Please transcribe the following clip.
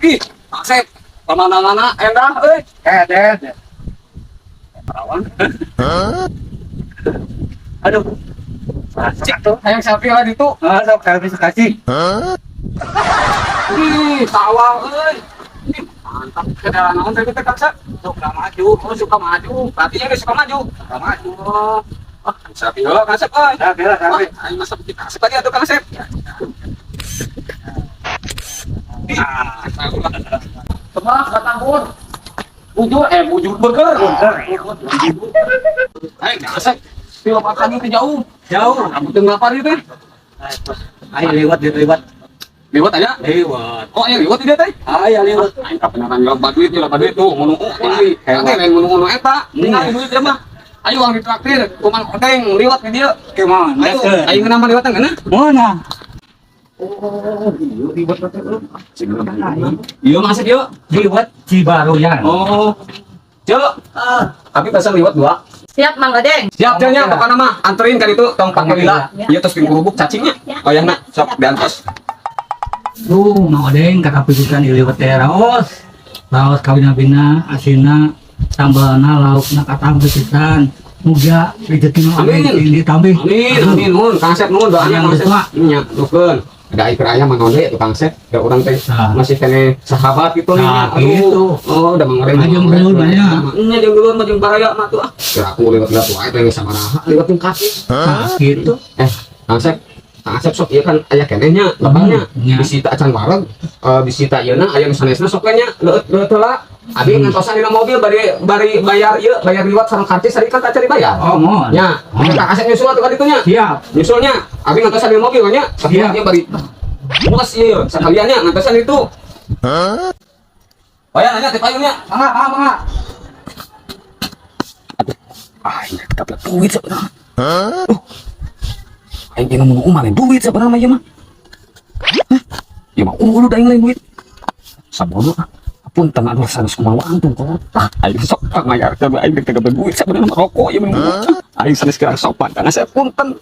Ih, Asep, kemana-mana endah, deh. Perawan. Aduh, cek tuh, yang selfie lah itu. Sok selfie sekasih. Ih, sawah, Ih, mantap. Kedalan naon tadi teh Kak? Suka maju, suka maju. Berarti dia suka maju. Suka maju. Ah, selfie heula Kang Asep, Selfie lah, selfie. Ayo masuk kita Asep tadi atuh Kang Asep. Tebak batang bun. Bujur burger. Ayo Asep. Pila makan itu jauh. Kamu tengah apa itu? Ayo lewat. Lewat aja. Lewat. Oh, ayo lewat dia teh. Ayo lewat. Aing kapenakan loba duit tuh, munu ini. Nanti lain munu eta. Tinggal duit dia mah. Ayo uang ditraktir, kumaha odeng liwat ke dia. Ke mana? Ayo ngeunah liwat ngana? Mana? Oh, iya liwat teh. Iya masuk yuk. Lewat Cibaruyan. Oh. Cuk. Tapi pesan liwat 2. Siap Mang Gadeng. Siap nya pokokna mah anterin kan itu tong pakai lila. Ieu tos ping kerubuk cacingnya. Oyahna sok diantos. Tuh, mau deng kakak pijikan di lewat teraos. Laos kawin abina, asina, sambalna, laukna katambe pisan. Muga rezeki mah Amin. ini tambah. Amin nun, Kang Sep nun doanya Yang Kang Sep. kedua. Nya nukeun. Ada iker ayam mah nonde tukang Sep. Ya urang teh masih kene sahabat gitu Nah, nya. gitu. Oh, udah mangaren. Ajeng dulur banyak. Nya jeung dulur mah jeung baraya mah tuh ah. Ya aku lewat wae teh sabaraha lewat jeung kaki. Nah, gitu. Kang Sep sok ieu kan aya keneh nya lepasnya. Nya. Disita acan wareg, disita ieuna aya nu sanesna sok nya leuit heula. Abi ngantosan dina mobil bari bayar ieu, bayar liwat sareng karcis tadi kan tak cari bayar. Oh, mohon. Nya, Kang Asep nyusul atuh ka ditu nya. Siap. Nyusulnya, abi ngantosan dina mobil nya. Iya. Dia bari bos ieu, sakalian nya ngantosan itu. Bayar nya teh payungnya. Mangga. Aduh. Ini dapat duit sebenarnya. Aing kena mau umar duit sebenarnya mah. Ya mah ulu da lain duit. Sabodo pun tengah aduh sanes kumaha antum kok. Aing sok mayar teh aing teh gabe duit sebenarnya rokok ya mun. Aing sanes kira sopan karena saya punten.